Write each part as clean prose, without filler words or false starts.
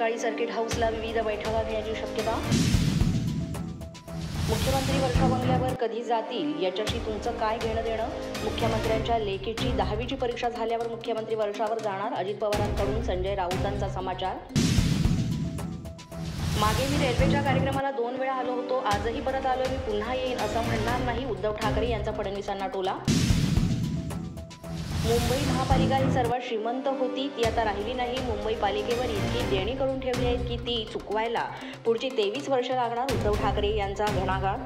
सकाळी सर्किट हाऊसला विविध बैठका घेण्याची शक्यता. मुख्यमंत्री वर्षा बंगल्यावर कधी जातील याच्याशी तुमचं काय घेणं देणं. मुख्यमंत्र्यांच्या लेकीची 10वीची परीक्षा झाल्यावर मुख्यमंत्री वर्षावर जाणार. अजित पवारांकडून संजय राऊतांचा समाचार. मागे मी रेल्वेच्या कार्यक्रमाला 2 वेळा आलो होतो, आजही परत आलो, मी पुन्हा येईन असं म्हणणार नाही. उद्धव ठाकरे यांचा फडणवीसांना टोला. मुंबई महापालिका ही सर्वात श्रीमंत होती, ती आता राहिली नाही. मुंबई पालिकेवर इतकी देणी करून ठेवली आहेत की ती चुकवायला पुढची 23 वर्ष लागणार. उद्धव ठाकरे यांचा घणाघात.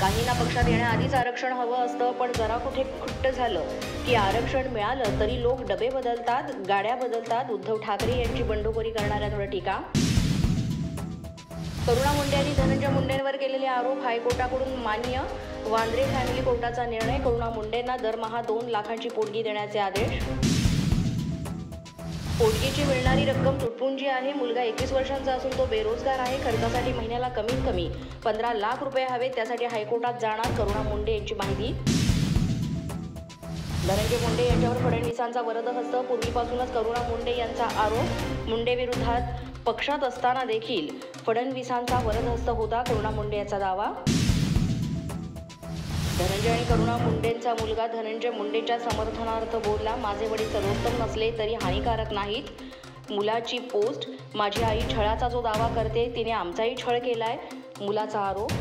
काहींना पक्षात येण्याआधीच आरक्षण हवं असतं, पण जरा कुठे खुट्ट झालं की आरक्षण मिळालं तरी लोक डबे बदलतात, गाड्या बदलतात. उद्धव ठाकरे यांची बंडखोरी करणाऱ्यांवर टीका. करुणा मुंडे यांनी धनंजय मुंडेंवर केलेले आरोप हायकोर्टाकडून मान्य. वांद्रे फॅमिली कोर्टाचा निर्णय. करुणा मुंडेंना दरमहा 2 लाखांची पोटगी देण्याचे आदेश. पोटगीची मिळणारी रक्कम तुटपुंजी आहे. मुलगा 21 वर्षांचा असून तो बेरोजगार आहे. खर्चासाठी महिन्याला कमीत कमी 15 लाख रुपये हवेत, त्यासाठी हायकोर्टात जाणार. करुणा मुंडे यांची माहिती. धनंजय मुंडे यांच्यावर फडणवीसांचा वरदहस्त. पूर्वीपासूनच करुणा मुंडे यांचा आरोप. मुंडे विरोधात पक्षात असताना देखील फडणवीसांचा वरदहस्त होता, करुणा मुंडे यांचा दावा. धनंजय आणि करुणा मुंडेंचा मुलगा धनंजय मुंडेच्या समर्थनार्थ बोलला. माझे वडील सर्वोत्तम नसले तरी हानिकारक नाहीत. मुलाची पोस्ट. माझी आई छळाचा जो दावा करते तिने आमचाही छळ केलाय, मुलाचा आरोप.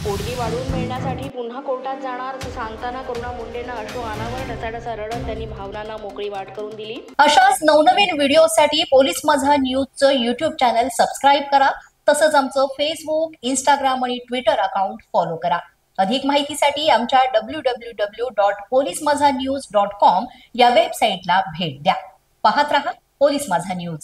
पोटगी वाढवून मिळण्यासाठी पुन्हा कोर्टात जाणार असं सांगताना करुणा मुंडेंना अश्रू अनावर. ढसाढसा रडत त्यांनी भावनांना मोकळी वाट करून दिली. अशाच नवनवीन व्हिडिओसाठी पोलीस माझा न्यूजचं YouTube चॅनल सबस्क्राईब करा. तसंच आमचं फेसबुक, इंस्टाग्राम आणि ट्विटर अकाउंट फॉलो करा. अधिक माहितीसाठी आमच्या www.polismazhanews.com या वेबसाईटला भेट द्या. पाहत रहा पोलीस माझा न्यूज.